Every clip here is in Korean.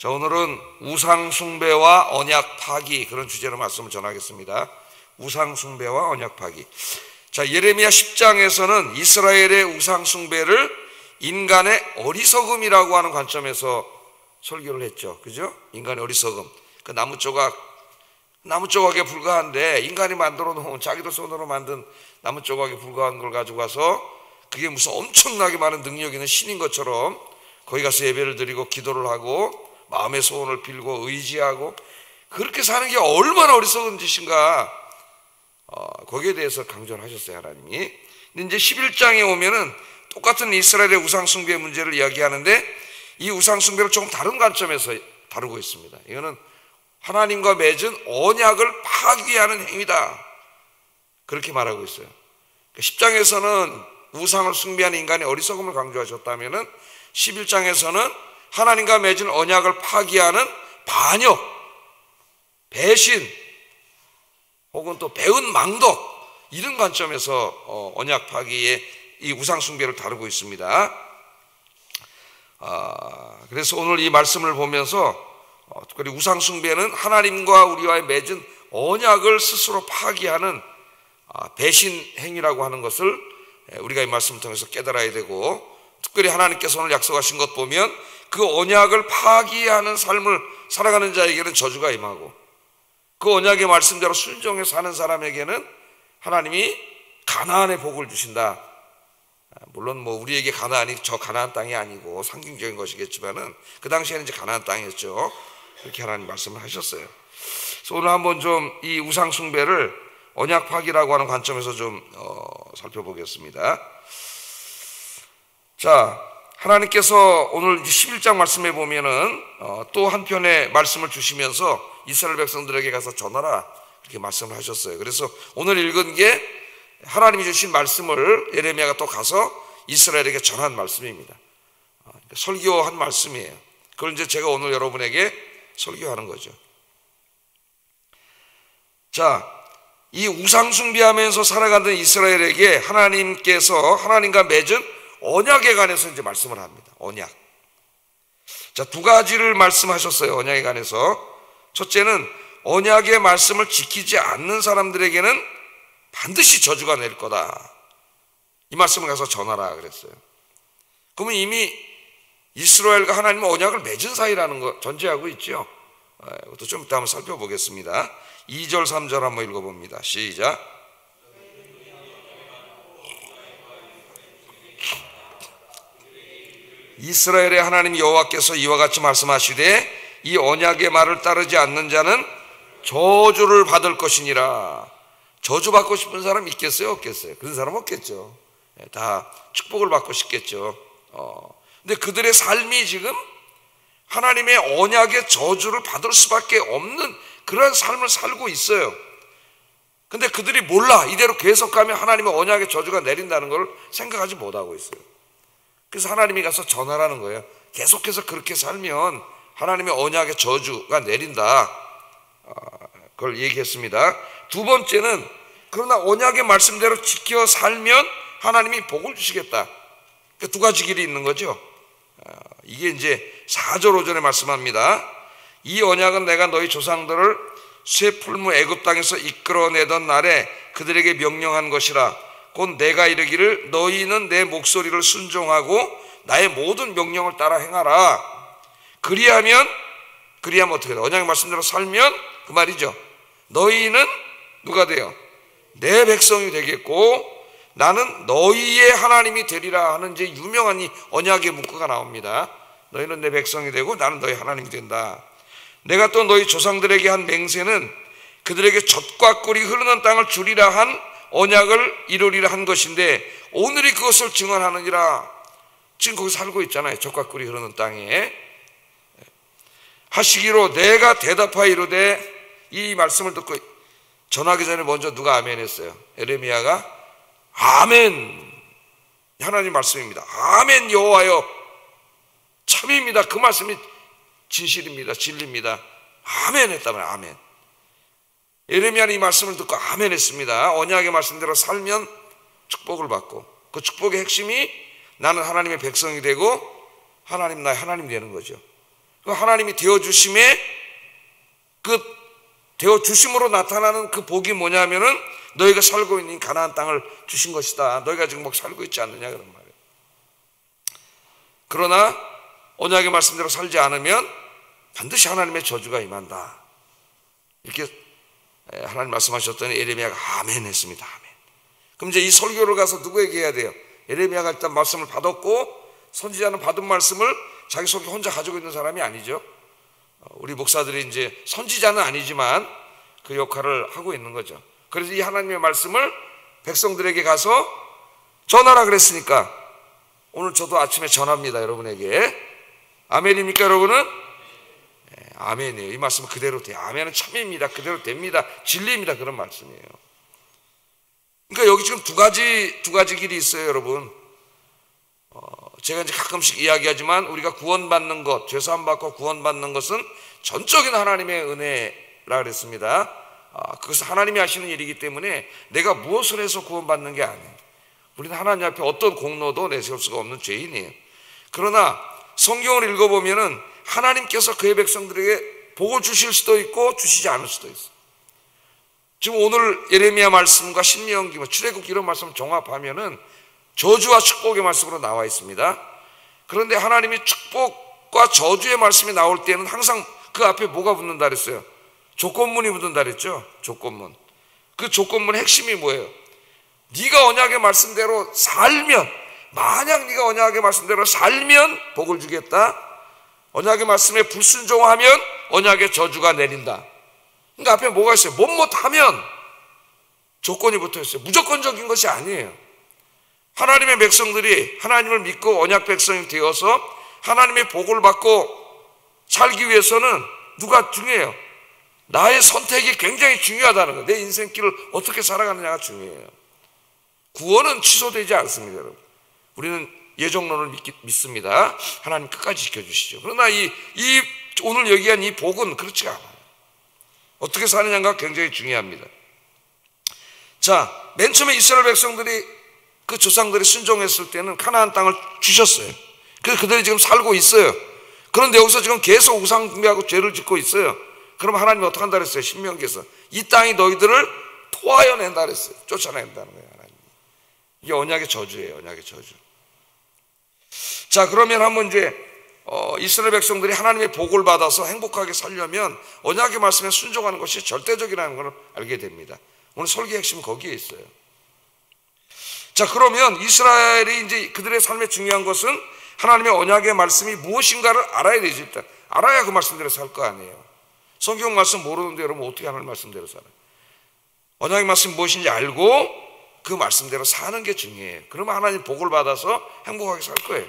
자, 오늘은 우상숭배와 언약 파기, 그런 주제로 말씀을 전하겠습니다. 우상숭배와 언약 파기. 자, 예레미야 10장에서는 이스라엘의 우상숭배를 인간의 어리석음이라고 하는 관점에서 설교를 했죠. 그죠? 인간의 어리석음. 그 나무조각에 불과한데, 인간이 만들어 놓은, 자기도 손으로 만든 나무조각에 불과한 걸 가지고 가서 그게 무슨 엄청나게 많은 능력 있는 신인 것처럼 거기 가서 예배를 드리고 기도를 하고 마음의 소원을 빌고 의지하고 그렇게 사는 게 얼마나 어리석은 짓인가, 거기에 대해서 강조를 하셨어요, 하나님이. 근데 이제 11장에 오면은 똑같은 이스라엘의 우상숭배의 문제를 이야기하는데, 이 우상숭배를 조금 다른 관점에서 다루고 있습니다. 이거는 하나님과 맺은 언약을 파기하는 행위다, 그렇게 말하고 있어요. 10장에서는 우상을 숭배하는 인간의 어리석음을 강조하셨다면은 11장에서는 하나님과 맺은 언약을 파기하는 반역, 배신, 혹은 또 배은 망덕, 이런 관점에서 언약 파기의 이 우상 숭배를 다루고 있습니다. 그래서 오늘 이 말씀을 보면서 특별히 우상 숭배는 하나님과 우리와의 맺은 언약을 스스로 파기하는 배신 행위라고 하는 것을 우리가 이 말씀을 통해서 깨달아야 되고, 특별히 하나님께서 오늘 약속하신 것 보면 그 언약을 파기하는 삶을 살아가는 자에게는 저주가 임하고, 그 언약의 말씀대로 순종해 사는 사람에게는 하나님이 가나안의 복을 주신다. 물론 뭐 우리에게 가나안이 저 가나안 땅이 아니고 상징적인 것이겠지만은 그 당시에는 이제 가나안 땅이었죠. 그렇게 하나님 말씀을 하셨어요. 그래서 오늘 한번 좀 이 우상 숭배를 언약 파기라고 하는 관점에서 좀 살펴보겠습니다. 자, 하나님께서 오늘 11장 말씀에 보면은 또 한편의 말씀을 주시면서 이스라엘 백성들에게 가서 전하라, 그렇게 말씀을 하셨어요. 그래서 오늘 읽은 게 하나님이 주신 말씀을 예레미야가 또 가서 이스라엘에게 전한 말씀입니다. 설교한 말씀이에요. 그걸 이제 제가 오늘 여러분에게 설교하는 거죠. 자, 이 우상숭배하면서 살아가던 이스라엘에게 하나님께서 하나님과 맺은 언약에 관해서 이제 말씀을 합니다. 언약. 자, 두 가지를 말씀하셨어요, 언약에 관해서. 첫째는 언약의 말씀을 지키지 않는 사람들에게는 반드시 저주가 내릴 거다, 이 말씀을 가서 전하라 그랬어요. 그러면 이미 이스라엘과 하나님은 언약을 맺은 사이라는 거 전제하고 있죠. 이것도 좀 이따 한번 살펴보겠습니다. 2절 3절 한번 읽어봅니다. 시작. 이스라엘의 하나님 여호와께서 이와 같이 말씀하시되 이 언약의 말을 따르지 않는 자는 저주를 받을 것이니라. 저주 받고 싶은 사람 있겠어요, 없겠어요? 그런 사람 없겠죠. 다 축복을 받고 싶겠죠. 근데 그들의 삶이 지금 하나님의 언약의 저주를 받을 수밖에 없는 그런 삶을 살고 있어요. 근데 그들이 몰라. 이대로 계속 가면 하나님의 언약의 저주가 내린다는 걸 생각하지 못하고 있어요. 그래서 하나님이 가서 전하라는 거예요. 계속해서 그렇게 살면 하나님의 언약의 저주가 내린다, 그걸 얘기했습니다. 두 번째는 그러나 언약의 말씀대로 지켜 살면 하나님이 복을 주시겠다. 두 가지 길이 있는 거죠. 이게 이제 4절 5절에 말씀합니다. 이 언약은 내가 너희 조상들을 쇠 풀무 애굽 땅에서 이끌어내던 날에 그들에게 명령한 것이라. 곧 내가 이르기를 너희는 내 목소리를 순종하고 나의 모든 명령을 따라 행하라. 그리하면 어떻게 돼? 언약의 말씀대로 살면 그 말이죠. 너희는 누가 돼요? 내 백성이 되겠고 나는 너희의 하나님이 되리라 하는 이제 유명한 이 언약의 문구가 나옵니다. 너희는 내 백성이 되고 나는 너희 하나님이 된다. 내가 또 너희 조상들에게 한 맹세는 그들에게 젖과 꿀이 흐르는 땅을 주리라 한 언약을 이루리라 한 것인데 오늘이 그것을 증언하느니라. 지금 거기 살고 있잖아요. 젖과 꿀이 흐르는 땅에. 하시기로 내가 대답하여 이르되, 이 말씀을 듣고 전하기 전에 먼저 누가 아멘 했어요? 예레미야가 아멘, 하나님 말씀입니다. 아멘 여호와여 참입니다. 그 말씀이 진실입니다. 진리입니다. 아멘 했다면 아멘. 예레미야는 이 말씀을 듣고 아멘 했습니다. 언약의 말씀대로 살면 축복을 받고, 그 축복의 핵심이 나는 하나님의 백성이 되고 하나님 나의 하나님 되는 거죠. 그 하나님이 되어주심에 그 되어주심으로 나타나는 그 복이 뭐냐면은 너희가 살고 있는 가나안 땅을 주신 것이다. 너희가 지금 막 살고 있지 않느냐 그런 말이에요. 그러나 언약의 말씀대로 살지 않으면 반드시 하나님의 저주가 임한다. 이렇게 하나님 말씀하셨더니 예레미야가 아멘 했습니다. 아멘. 그럼 이제 이 설교를 가서 누구에게 해야 돼요? 예레미야가 일단 말씀을 받았고, 선지자는 받은 말씀을 자기 속에 혼자 가지고 있는 사람이 아니죠. 우리 목사들이 이제 선지자는 아니지만 그 역할을 하고 있는 거죠. 그래서 이 하나님의 말씀을 백성들에게 가서 전하라 그랬으니까 오늘 저도 아침에 전합니다. 여러분에게. 아멘입니까 여러분은? 네, 아멘이에요. 이 말씀은 그대로 돼요. 아멘은 참입니다. 그대로 됩니다. 진리입니다. 그런 말씀이에요. 그러니까 여기 지금 두 가지 길이 있어요 여러분. 제가 이제 가끔씩 이야기하지만 우리가 구원받는 것, 죄사함 받고 구원받는 것은 전적인 하나님의 은혜라 그랬습니다. 그것은 하나님이 하시는 일이기 때문에 내가 무엇을 해서 구원받는 게 아니에요. 우리는 하나님 앞에 어떤 공로도 내세울 수가 없는 죄인이에요. 그러나 성경을 읽어보면은 하나님께서 그의 백성들에게 복을 주실 수도 있고 주시지 않을 수도 있어요. 지금 오늘 예레미야 말씀과 신명기, 출애굽기 이런 말씀을 종합하면은 저주와 축복의 말씀으로 나와 있습니다. 그런데 하나님이 축복과 저주의 말씀이 나올 때는 항상 그 앞에 뭐가 붙는다 그랬어요? 조건문이 붙는다 그랬죠? 조건문. 그 조건문의 핵심이 뭐예요? 네가 언약의 말씀대로 살면, 만약 네가 언약의 말씀대로 살면 복을 주겠다. 언약의 말씀에 불순종하면 언약의 저주가 내린다. 그러니까 앞에 뭐가 있어요? 못하면 조건이 붙어 있어요. 무조건적인 것이 아니에요. 하나님의 백성들이 하나님을 믿고 언약 백성이 되어서 하나님의 복을 받고 살기 위해서는 누가 중요해요? 나의 선택이 굉장히 중요하다는 거예요. 내 인생길을 어떻게 살아가느냐가 중요해요. 구원은 취소되지 않습니다, 여러분. 우리는 예정론을 믿습니다. 하나님 끝까지 지켜주시죠. 그러나 오늘 얘기한 이 복은 그렇지가 않아요. 어떻게 사느냐가 굉장히 중요합니다. 자, 맨 처음에 이스라엘 백성들이 그 조상들이 순종했을 때는 가나안 땅을 주셨어요. 그래서 그들이 지금 살고 있어요. 그런데 여기서 지금 계속 우상 숭배하고 죄를 짓고 있어요. 그럼 하나님이 어떻게 한다 그랬어요? 신명기에서 이 땅이 너희들을 토하여 낸다 그랬어요. 쫓아낸다는 거예요. 하나님. 이게 언약의 저주예요. 언약의 저주. 자, 그러면 한번 이제 이스라엘 백성들이 하나님의 복을 받아서 행복하게 살려면 언약의 말씀에 순종하는 것이 절대적이라는 걸 알게 됩니다. 오늘 설교의 핵심은 거기에 있어요. 자, 그러면 이스라엘이 이제 그들의 삶에 중요한 것은 하나님의 언약의 말씀이 무엇인가를 알아야 되지. 일단 알아야 그 말씀대로 살 거 아니에요. 성경 말씀 모르는데 여러분 어떻게 하나님 말씀대로 살아요? 언약의 말씀이 무엇인지 알고 그 말씀대로 사는 게 중요해요. 그러면 하나님 복을 받아서 행복하게 살 거예요.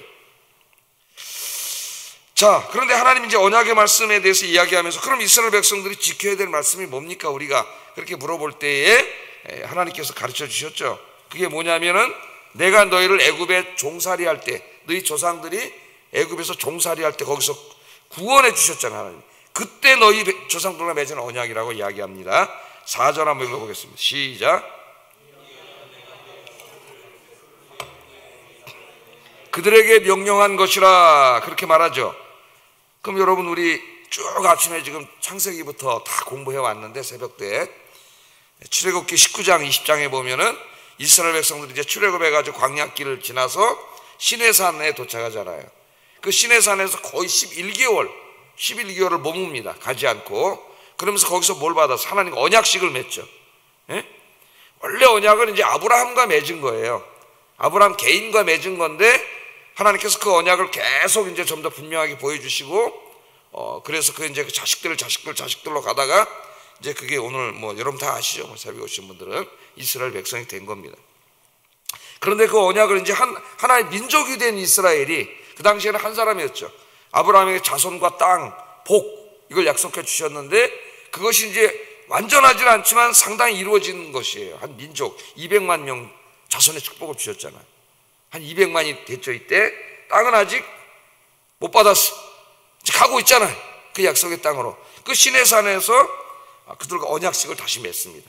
자, 그런데 하나님 이제 언약의 말씀에 대해서 이야기하면서 그럼 이스라엘 백성들이 지켜야 될 말씀이 뭡니까? 우리가 그렇게 물어볼 때에 하나님께서 가르쳐 주셨죠. 그게 뭐냐면은 내가 너희를 애굽에 종살이 할 때, 너희 조상들이 애굽에서 종살이 할 때 거기서 구원해 주셨잖아요. 하나님. 그때 너희 조상들과 맺은 언약이라고 이야기합니다. 4절 한번 읽어보겠습니다. 시작. 그들에게 명령한 것이라 그렇게 말하죠. 그럼 여러분 우리 쭉 아침에 지금 창세기부터 다 공부해 왔는데 새벽 때 출애굽기 19장 20장에 보면은 이스라엘 백성들이 이제 출애굽해가지고 광야길을 지나서 시내산에 도착하잖아요. 그 시내산에서 거의 11개월을 머뭅니다. 가지 않고. 그러면서 거기서 뭘 받아서 하나님과 언약식을 맺죠. 예? 원래 언약은 이제 아브라함과 맺은 거예요. 아브라함 개인과 맺은 건데 하나님께서 그 언약을 계속 이제 좀 더 분명하게 보여주시고 그래서 그 이제 그 자식들로 가다가 이제 그게 오늘 뭐 여러분 다 아시죠? 새벽에 오신 분들은 이스라엘 백성이 된 겁니다. 그런데 그 언약을 이제 하나의 민족이 된 이스라엘이 그 당시에는 한 사람이었죠. 아브라함에게 자손과 땅, 복 이걸 약속해 주셨는데 그것이 이제 완전하지는 않지만 상당히 이루어지는 것이에요. 한 민족 200만 명 자손의 축복을 주셨잖아요. 한 200만이 됐죠. 이때 땅은 아직 못 받았어. 이제 가고 있잖아요. 그 약속의 땅으로. 그 시내산에서 그들과 언약식을 다시 맺습니다.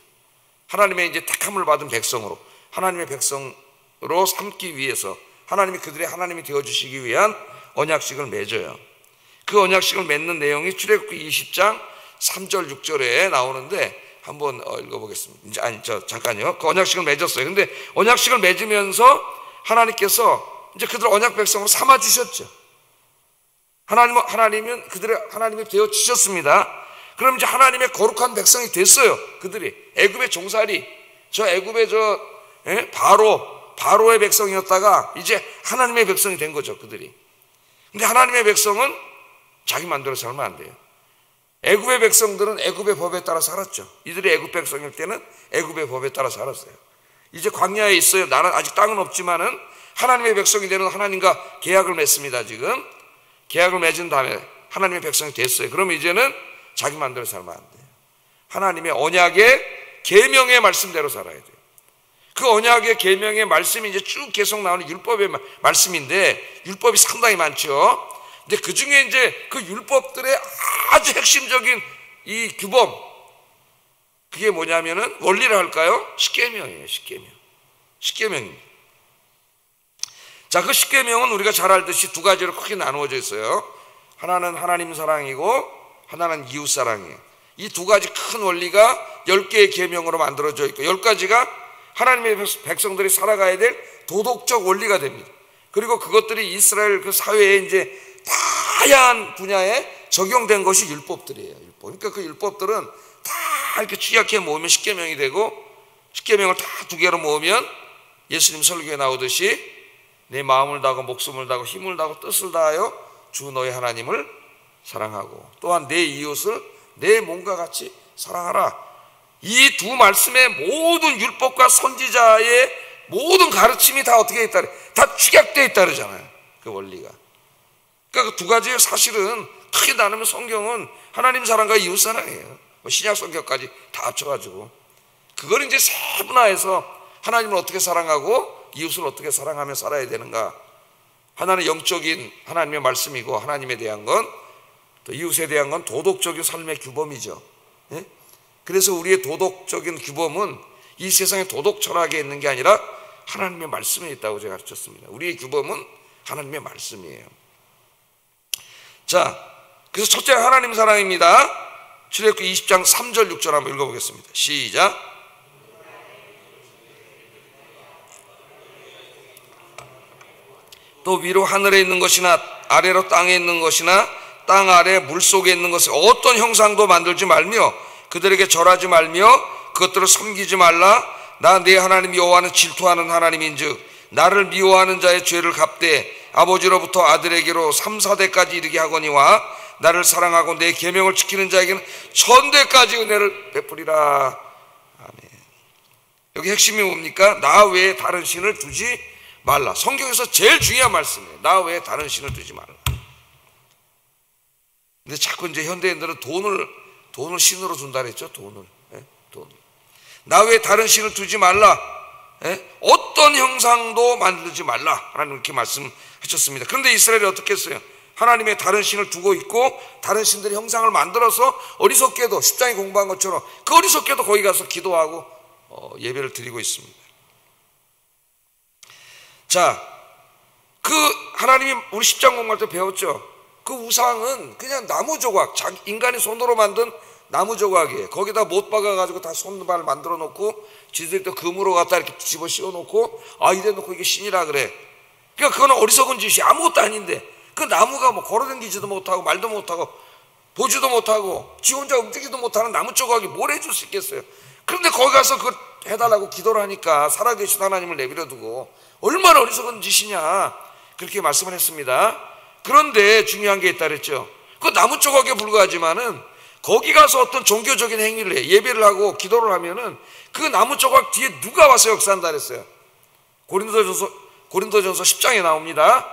하나님의 이제 택함을 받은 백성으로, 하나님의 백성으로 삼기 위해서 하나님이 그들의 하나님이 되어주시기 위한 언약식을 맺어요. 그 언약식을 맺는 내용이 출애굽기 20장 3절 6절에 나오는데 한번 읽어보겠습니다. 잠깐요. 그 언약식을 맺었어요. 근데 언약식을 맺으면서 하나님께서 이제 그들 언약 백성으로 삼아 주셨죠. 하나님은 하나님이 되어 주셨습니다. 그럼 이제 하나님의 거룩한 백성이 됐어요. 그들이 애굽의 종살이, 애굽의 바로의 백성이었다가 이제 하나님의 백성이 된 거죠. 그들이. 근데 하나님의 백성은 자기 마음대로 살면 안 돼요. 애굽의 백성들은 애굽의 법에 따라 살았죠. 이들이 애굽 백성일 때는 애굽의 법에 따라 살았어요. 이제 광야에 있어요. 나는 아직 땅은 없지만은 하나님의 백성이 되는 하나님과 계약을 맺습니다. 지금 계약을 맺은 다음에 하나님의 백성이 됐어요. 그러면 이제는 자기 마음대로 살면 안 돼요. 하나님의 언약의 계명의 말씀대로 살아야 돼요. 그 언약의 계명의 말씀이 이제 쭉 계속 나오는 율법의 말씀인데, 율법이 상당히 많죠. 근데 그 중에 이제 그 율법들의 아주 핵심적인 이 규범, 그게 뭐냐면은 원리를 할까요? 십계명이에요. 십계명입니다. 자, 그 십계명은 우리가 잘 알듯이 두 가지로 크게 나누어져 있어요. 하나는 하나님 사랑이고 하나는 이웃 사랑이에요. 이 두 가지 큰 원리가 10개의 계명으로 만들어져 있고 10가지가 하나님의 백성들이 살아가야 될 도덕적 원리가 됩니다. 그리고 그것들이 이스라엘 그 사회에 이제 다양한 분야에 적용된 것이 율법들이에요. 율법. 그러니까 그 율법들은 다 이렇게 취약해 모으면 십계명이 되고, 십계명을 다 두 개로 모으면 예수님 설교에 나오듯이 내 마음을 다하고 목숨을 다하고 힘을 다하고 뜻을 다하여 주 너의 하나님을 사랑하고 또한 내 이웃을 내 몸과 같이 사랑하라. 이 두 말씀의 모든 율법과 선지자의 모든 가르침이 다 어떻게 있다? 다 축약되어 있다 그러잖아요. 그 원리가. 그러니까 그 두 가지 사실은 크게 나누면 성경은 하나님 사랑과 이웃 사랑이에요. 신약 성경까지 다 합쳐가지고 그걸 이제 세분화해서 하나님을 어떻게 사랑하고 이웃을 어떻게 사랑하며 살아야 되는가. 하나는 영적인 하나님의 말씀이고, 하나님에 대한 건, 또 이웃에 대한 건 도덕적인 삶의 규범이죠. 예? 그래서 우리의 도덕적인 규범은 이 세상의 도덕 철학에 있는 게 아니라 하나님의 말씀에 있다고 제가 가르쳤습니다. 우리의 규범은 하나님의 말씀이에요. 자, 그래서 첫째는 하나님 사랑입니다. 출애굽기 20장 3절 6절 한번 읽어보겠습니다. 시작. 또 위로 하늘에 있는 것이나 아래로 땅에 있는 것이나 땅 아래 물속에 있는 것을 어떤 형상도 만들지 말며 그들에게 절하지 말며 그것들을 섬기지 말라. 나 내 하나님 여호와는 질투하는 하나님인즉 나를 미워하는 자의 죄를 갚되 아버지로부터 아들에게로 3, 4대까지 이르게 하거니와 나를 사랑하고 내 계명을 지키는 자에게는 천대까지 은혜를 베푸리라. 아멘. 여기 핵심이 뭡니까? 나 외에 다른 신을 두지 말라. 성경에서 제일 중요한 말씀이에요. 나 외에 다른 신을 두지 말라. 근데 자꾸 이제 현대인들은 돈을 신으로 둔다 그랬죠. 돈을. 나 외에 다른 신을 두지 말라. 어떤 형상도 만들지 말라. 하나님 이렇게 말씀하셨습니다. 그런데 이스라엘이 어떻게 했어요? 하나님의 다른 신을 두고 있고 다른 신들의 형상을 만들어서 어리석게도 10장에 공부한 것처럼 그 어리석게도 거기 가서 기도하고 예배를 드리고 있습니다. 자, 그 하나님이 우리 10장 공부할 때 배웠죠. 그 우상은 그냥 나무 조각, 인간이 손으로 만든 나무 조각이에요. 거기다 못 박아가지고 다 손발 만들어 놓고 지들 또 금으로 갖다 이렇게 집어 씌워 놓고 이래 놓고 이게 신이라 그래. 그러니까 그건 어리석은 짓이 아무것도 아닌데 그 나무가 뭐 걸어다니지도 못하고 말도 못하고 보지도 못하고 지 혼자 움직이지도 못하는 나무 조각이 뭘 해줄 수 있겠어요. 그런데 거기 가서 그걸 해달라고 기도를 하니까 살아계신 하나님을 내버려 두고 얼마나 어리석은 짓이냐 그렇게 말씀을 했습니다. 그런데 중요한 게 있다 그랬죠. 그 나무 조각에 불과하지만은 거기 가서 어떤 종교적인 행위를 해 예배를 하고 기도를 하면은 그 나무 조각 뒤에 누가 와서 역사한다 그랬어요. 고린도전서 10장에 나옵니다.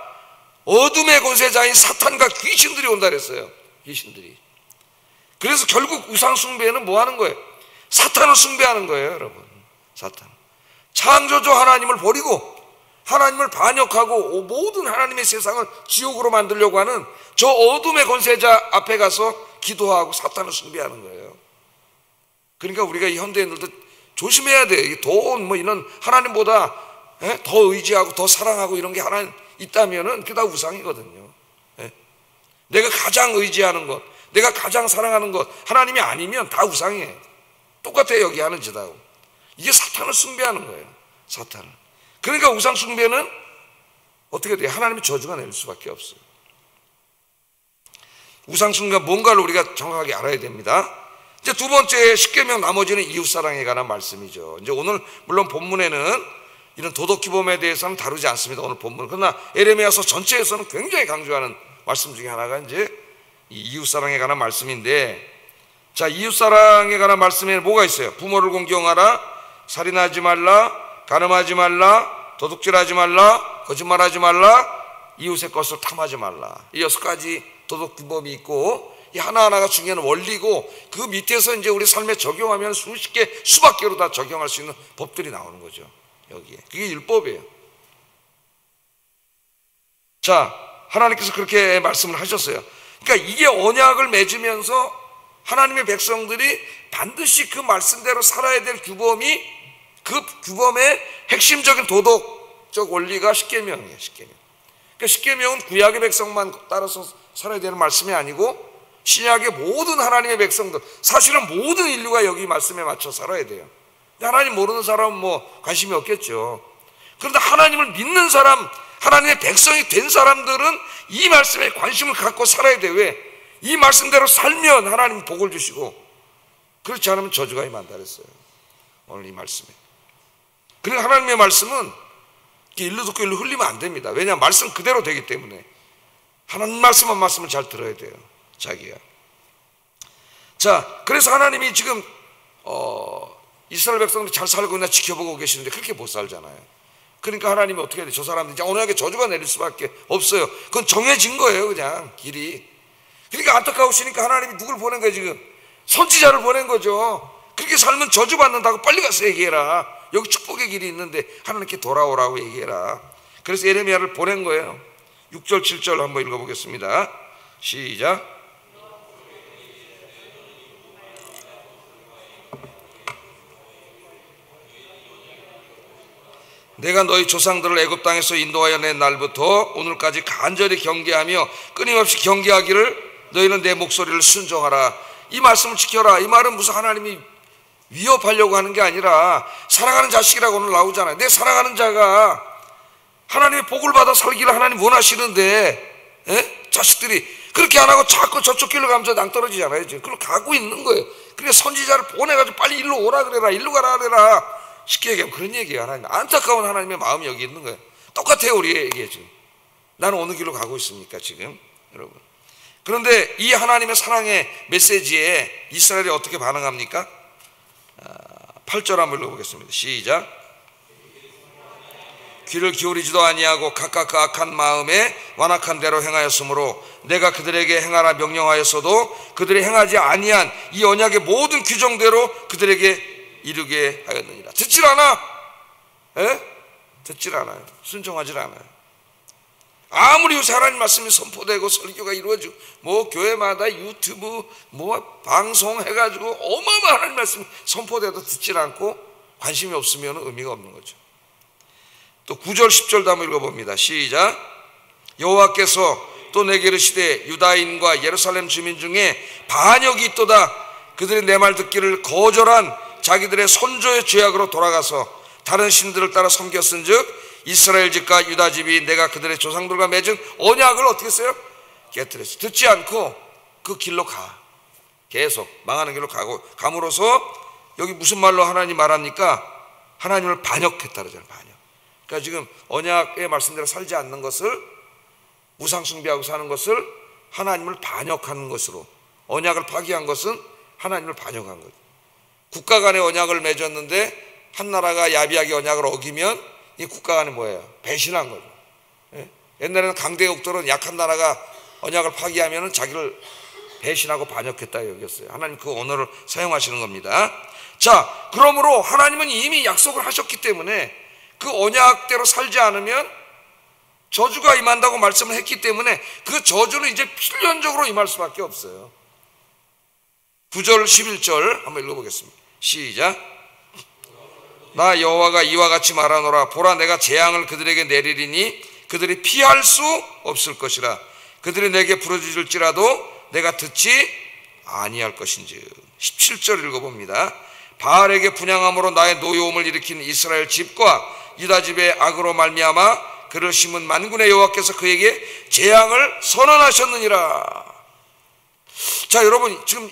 어둠의 권세자인 사탄과 귀신들이 온다 그랬어요. 귀신들이. 그래서 결국 우상 숭배는 뭐 하는 거예요? 사탄을 숭배하는 거예요, 여러분. 사탄. 창조주 하나님을 버리고 하나님을 반역하고 모든 하나님의 세상을 지옥으로 만들려고 하는 저 어둠의 권세자 앞에 가서 기도하고 사탄을 숭배하는 거예요. 그러니까 우리가 이 현대인들도 조심해야 돼. 돈 이런 하나님보다 더 의지하고 더 사랑하고 이런 게 하나님 있다면은 그게 다 우상이거든요. 내가 가장 의지하는 것, 내가 가장 사랑하는 것 하나님이 아니면 다 우상이에요. 똑같아요. 여기 하는 짓하고. 이게 사탄을 숭배하는 거예요. 사탄을. 그러니까 우상 숭배는 어떻게 돼요? 하나님의 저주가 내릴 수밖에 없어요. 우상 숭배가 뭔가를 우리가 정확하게 알아야 됩니다. 이제 두 번째 십계명 나머지는 이웃사랑에 관한 말씀이죠. 이제 오늘 물론 본문에는 이런 도덕기범에 대해서는 다루지 않습니다. 오늘 본문. 그러나 에레미야서 전체에서는 굉장히 강조하는 말씀 중에 하나가 이제 이 이웃사랑에 관한 말씀인데, 자, 이웃사랑에 관한 말씀에 뭐가 있어요? 부모를 공경하라, 살인하지 말라, 간음하지 말라, 도둑질하지 말라, 거짓말하지 말라, 이웃의 것을 탐하지 말라. 이 6가지 도덕기법이 있고, 이 하나하나가 중요한 원리고, 그 밑에서 이제 우리 삶에 적용하면 수십 개, 수백 개로 다 적용할 수 있는 법들이 나오는 거죠. 여기에. 그게 율법이에요. 자, 하나님께서 그렇게 말씀을 하셨어요. 그러니까 이게 언약을 맺으면서 하나님의 백성들이 반드시 그 말씀대로 살아야 될 규범이, 그 규범의 핵심적인 도덕적 원리가 십계명이에요. 십계명. 그러니까 십계명은 구약의 백성만 따라서 살아야 되는 말씀이 아니고 신약의 모든 하나님의 백성들, 사실은 모든 인류가 여기 말씀에 맞춰 살아야 돼요. 하나님 모르는 사람은 뭐 관심이 없겠죠. 그런데 하나님을 믿는 사람, 하나님의 백성이 된 사람들은 이 말씀에 관심을 갖고 살아야 돼요. 왜? 이 말씀대로 살면 하나님 복을 주시고, 그렇지 않으면 저주가 임한다 그랬어요. 오늘 이 말씀에. 그러니까 하나님의 말씀은 일로 듣고 일로 흘리면 안 됩니다. 왜냐하면 말씀 그대로 되기 때문에. 하나님 말씀 한 말씀을 잘 들어야 돼요. 자기가. 자, 그래서 하나님이 지금 이스라엘 백성들이 잘 살고 있나 지켜보고 계시는데 그렇게 못 살잖아요. 그러니까 하나님이 어떻게 해야 돼요? 저 사람들이 언약에 저주가 내릴 수밖에 없어요. 그건 정해진 거예요. 그냥 길이. 그러니까 안타까우시니까 하나님이 누굴 보낸 거예요? 지금 선지자를 보낸 거죠. 그렇게 살면 저주받는다고 빨리 가서 얘기해라. 여기 축복의 길이 있는데 하나님께 돌아오라고 얘기해라. 그래서 예레미야를 보낸 거예요. 6절 7절 한번 읽어보겠습니다. 시작. 내가 너희 조상들을 애굽 땅에서 인도하여 낸 날부터 오늘까지 간절히 경계하며 끊임없이 경계하기를 너희는 내 목소리를 순종하라. 이 말씀을 지켜라. 이 말은 무슨 하나님이 위협하려고 하는 게 아니라 사랑하는 자식이라고 오늘 나오잖아요. 내 사랑하는 자가 하나님의 복을 받아 살기를 하나님 원하시는데, 자식들이 그렇게 안 하고 자꾸 저쪽 길로 가면서 낭떠러지잖아요. 지금 그걸 가고 있는 거예요. 그래서 선지자를 보내가지고 빨리 일로 오라 그래라, 일로 가라 그래라. 쉽게 얘기하면 그런 얘기예요. 하나님. 안타까운 하나님의 마음이 여기 있는 거예요. 똑같아요. 우리에게 지금. 나는 어느 길로 가고 있습니까 지금 여러분. 그런데 이 하나님의 사랑의 메시지에 이스라엘이 어떻게 반응합니까? 8절 한번 읽어보겠습니다. 시작. 귀를 기울이지도 아니하고 각각 그 악한 마음에 완악한 대로 행하였으므로 내가 그들에게 행하라 명령하였어도 그들이 행하지 아니한 이 언약의 모든 규정대로 그들에게 이루게 하였느니라. 듣질 않아. 듣질 않아요. 순종하질 않아요. 아무리 요새 하나님 말씀이 선포되고 설교가 이루어지고 뭐 교회마다 유튜브 뭐 방송해가지고 어마어마한 하나님 말씀이 선포돼도 듣질 않고 관심이 없으면 의미가 없는 거죠. 또 9절 10절도 한번 읽어봅니다. 시작. 여호와께서 또 내게 이르시되 유다인과 예루살렘 주민 중에 반역이 있도다. 그들이 내 말 듣기를 거절한 자기들의 선조의 죄악으로 돌아가서 다른 신들을 따라 섬겼은즉 이스라엘 집과 유다 집이 내가 그들의 조상들과 맺은 언약을 어떻게 했어요? 깨뜨렸어요. 듣지 않고 그 길로 가. 계속 망하는 길로 감으로써 여기 무슨 말로 하나님 말합니까? 하나님을 반역했다 그러잖아요. 반역. 그러니까 지금 언약의 말씀대로 살지 않는 것을, 우상 숭배하고 사는 것을 하나님을 반역하는 것으로, 언약을 파기한 것은 하나님을 반역한 거죠. 국가 간의 언약을 맺었는데 한 나라가 야비하게 언약을 어기면 이 국가 간에 뭐예요? 배신한 거죠. 옛날에는 강대국들은 약한 나라가 언약을 파기하면 자기를 배신하고 반역했다 여겼어요. 하나님 그 언어를 사용하시는 겁니다. 자, 그러므로 하나님은 이미 약속을 하셨기 때문에 그 언약대로 살지 않으면 저주가 임한다고 말씀을 했기 때문에 그 저주는 이제 필연적으로 임할 수밖에 없어요. 9절 11절 한번 읽어보겠습니다. 시작. 나 여호와가 이와 같이 말하노라. 보라, 내가 재앙을 그들에게 내리리니 그들이 피할 수 없을 것이라. 그들이 내게 부르짖을지라도 내가 듣지 아니할 것인즉. 17절 읽어봅니다. 바알에게 분향함으로 나의 노여움을 일으킨 이스라엘 집과 유다 집의 악으로 말미암아 그를 심은 만군의 여호와께서 그에게 재앙을 선언하셨느니라. 자, 여러분 지금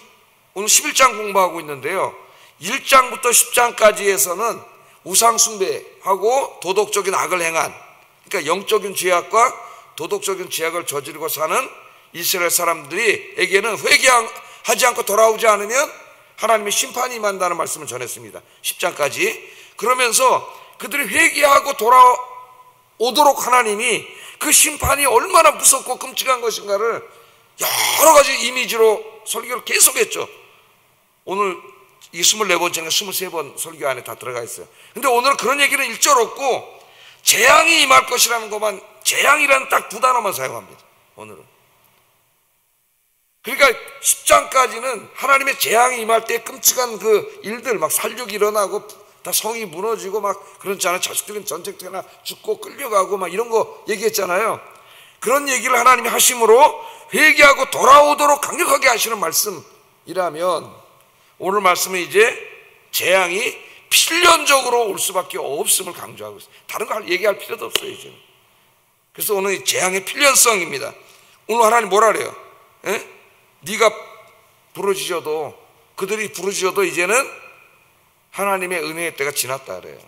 오늘 11장 공부하고 있는데요, 1장부터 10장까지에서는 우상숭배하고 도덕적인 악을 행한, 그러니까 영적인 죄악과 도덕적인 죄악을 저지르고 사는 이스라엘 사람들에게는 회개하지 않고 돌아오지 않으면 하나님의 심판이 임한다는 말씀을 전했습니다. 10장까지. 그러면서 그들이 회개하고 돌아오도록 하나님이 그 심판이 얼마나 무섭고 끔찍한 것인가를 여러 가지 이미지로 설교를 계속했죠. 오늘 이 24번째인가 23번 설교 안에 다 들어가 있어요. 근데 오늘은 그런 얘기는 일절 없고 재앙이 임할 것이라는 것만, 재앙이라는 딱 두 단어만 사용합니다. 오늘은. 그러니까 10장까지는 하나님의 재앙이 임할 때 끔찍한 그 일들, 막 살육이 일어나고 다 성이 무너지고 막 그렇잖아요. 자식들은 전쟁터나 죽고 끌려가고 막 이런 거 얘기했잖아요. 그런 얘기를 하나님이 하심으로 회개하고 돌아오도록 강력하게 하시는 말씀이라면, 오늘 말씀은 이제 재앙이 필연적으로 올 수밖에 없음을 강조하고 있어요. 다른 거 얘기할 필요도 없어요 이제는. 그래서 오늘 이 재앙의 필연성입니다. 오늘 하나님 뭐라 그래요? 네가 부르짖어도, 그들이 부르짖어도 이제는 하나님의 은혜의 때가 지났다 그래요.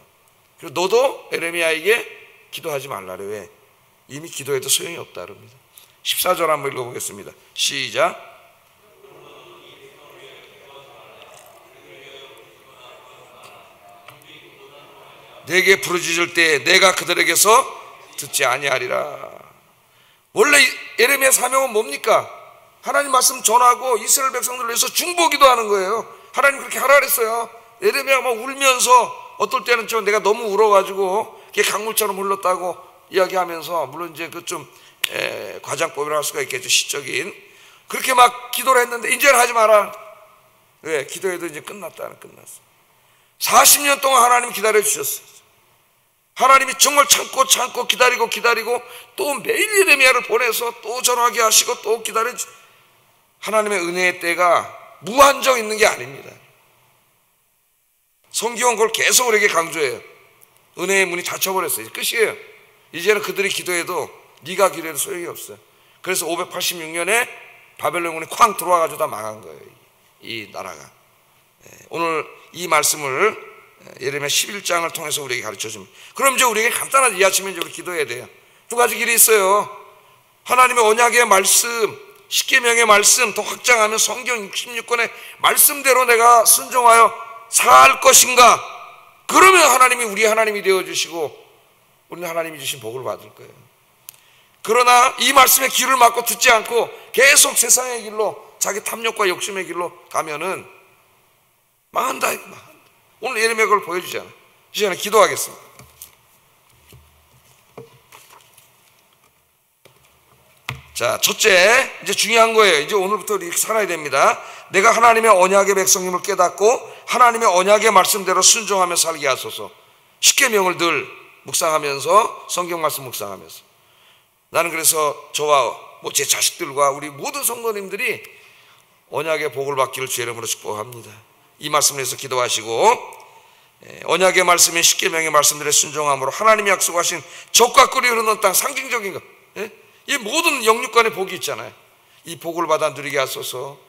그리고 너도 에레미야에게 기도하지 말라 그래요. 왜? 이미 기도해도 소용이 없다 그럽니다. 14절 한번 읽어보겠습니다. 시작. 내게 부르짖을 때 내가 그들에게서 듣지 아니하리라. 원래 예레미야 사명은 뭡니까? 하나님 말씀 전하고 이스라엘 백성들을 위해서 중보기도 하는 거예요. 하나님 그렇게 하라 그랬어요. 예레미야가 막 울면서, 어떨 때는 좀 내가 너무 울어가지고 강물처럼 흘렀다고 이야기하면서, 물론 이제 그 좀 과장법이라 할 수가 있겠죠, 시적인. 그렇게 막 기도를 했는데 이제는 하지 마라. 왜? 기도해도 이제 끝났다. 끝났어. 40년 동안 하나님 기다려 주셨어요. 하나님이 정말 참고 기다리고 또 매일 예레미야를 보내서 또 전하게 하시고 또 기다려. 하나님의 은혜의 때가 무한정 있는 게 아닙니다. 성경은 그걸 계속 우리에게 강조해요. 은혜의 문이 닫혀버렸어요. 끝이에요. 이제는 그들이 기도해도, 네가 기도해도 소용이 없어요. 그래서 586년에 바벨론군이 쾅 들어와가지고 다 망한 거예요, 이 나라가. 오늘 이 말씀을 예레미야 11장을 통해서 우리에게 가르쳐 줍니다. 그럼 이제 우리에게 간단하게 이 아침에 우리 기도해야 돼요. 두 가지 길이 있어요. 하나님의 언약의 말씀, 십계명의 말씀 더 확장하면 성경 66권의 말씀대로 내가 순종하여 살 것인가? 그러면 하나님이 우리 하나님이 되어주시고 우리는 하나님이 주신 복을 받을 거예요. 그러나 이 말씀의 귀를 막고 듣지 않고 계속 세상의 길로, 자기 탐욕과 욕심의 길로 가면은 망한다. 오늘 예레미야가 그걸 보여주잖아요. 이 시간에 기도하겠습니다. 자, 첫째, 이제 중요한 거예요. 이제 오늘부터 이렇게 살아야 됩니다. 내가 하나님의 언약의 백성임을 깨닫고 하나님의 언약의 말씀대로 순종하며 살게 하소서. 십계명을 늘 묵상하면서, 성경 말씀 묵상하면서. 나는 그래서 저와 제 자식들과 우리 모든 성도님들이 언약의 복을 받기를 주의 이름으로 축복합니다. 이 말씀을 위해서 기도하시고, 언약의 말씀인 십계명의 말씀들에 순종함으로 하나님이 약속하신 적과 꿀이 흐르는 땅, 상징적인 것, 이 모든 영육간의 복이 있잖아요. 이 복을 받아 누리게 하소서.